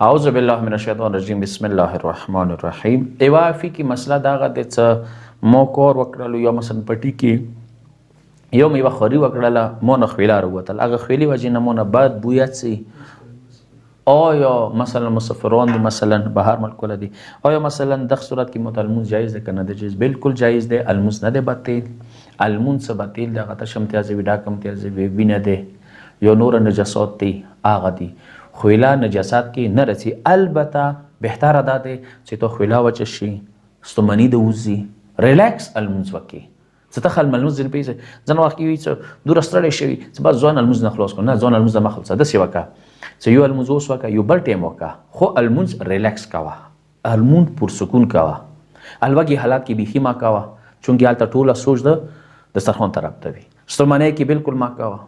اعوذ بالله من الشیطان الرجیم بسم الله الرحمن الرحیم. ایوافی کی مسله داغه د څه مو کور وکړلو یا مثلا پټی کې یو میوه خوري وکړله مو نه خویلا وروتل هغه خویلی وجې نه مو نه بد بویت سي آیا مثلا مسافران دی مثلا بهر ملکونه دی آیا مثلا دغه صورت کې متلمون جایز ده کنه ده جایز؟ بالکل جایز ده. الموس نه ده باطل. المون څه باطل ده هغه شم تیازه وی ډاکم تیازه وی وینه ده یو نور نجاسات دی هغه دی خویلا نجاسات کې نه رسی. البته بهتره ده چې تو خویلا وچ شي ستومنی د وزي ریلیکس المونز وکي ستخل ملموز نه پیسه ځنه وخت کې چې دور استراله شي چې با ځوان المونز نه خلاص کو نه ځوان المونز نه خلاص ده سی وکا چې یو المونز اوس وکا یو بل ټیم وکا خو المونز ریلیکس کاوه المون پر سکون کاوه الوګي حالات کې به ما کاوه چونګې حالت ټوله سوچ ده د سرخون طرف ته وي ستومنی کې بالکل ما کاوه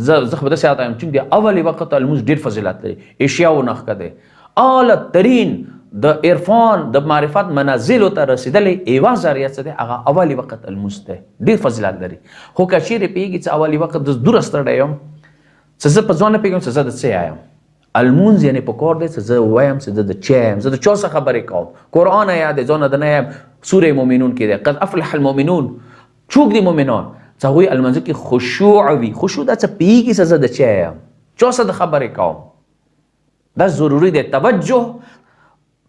زه خو د ساعت ایم چې اولی وخت الموز ډیر فضیلت لري اشیاء و نخ کده اعلی ترین د عرفان د معرفت منازل ته رسیدلې ایوا ذریعہ څه ده هغه اولی وخت الموز ته ډیر فضیلت لري. خو کچېره پیږي چې اولی وخت د دور استړایم څه زه په ځوانه پیږم څه زه د څه آیم المونز یعنی په کور دی څه زه وایم څه د چایم زه د چا څه خبرې کوم قرآن یاد ځونه د نه یم سوره مؤمنون کې ده قد افلح المؤمنون چوک دی مؤمنان څوی المنځ کې خشوع وي خشوع د څه پیږي څه زه د چایم چا څه د خبرې کوم دا ضروری دی.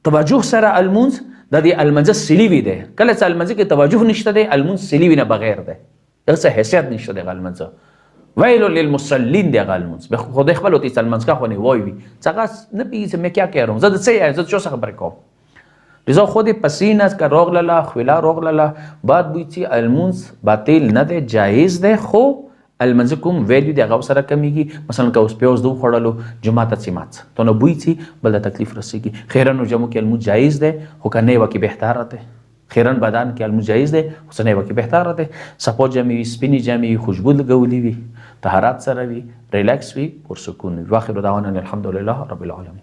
توجه سره المونز د دې المنځ سلیوی دی کله چې المنځ کې توجه نشته دی المونز سلیوی نه بغیر دی دغه څه حیثیت نشته دی المنځ ویل للمصلین دی المونز به خدای خپل وتی المنځ کا خو نه وای وي څنګه نه پیږي چې مې کیا کړم زه د څه زه چا خبرې کوم رضا خود پسینه از که روغللا خویلا روغللا بعد بوی چی المونز باطل نده جایز ده خو المنز کوم ویلیو دی هغه سره کمیږي مثلا که اوس پیاز دو خوړلو جماعت سیمات تو نه بوی چی بل تکلیف رسیږي خیرن و جمع کې المونز جایز ده خو کنه وکی بهتر ده خیرن بدن کې المونز جایز ده خو نه وکی بهتر ده سپو جمعي سپینی جمعي خوشبو لګولې وي طهارت سره وي ریلیکس وي پر سکون وي. واخر دعوانا الحمدلله رب العالمین.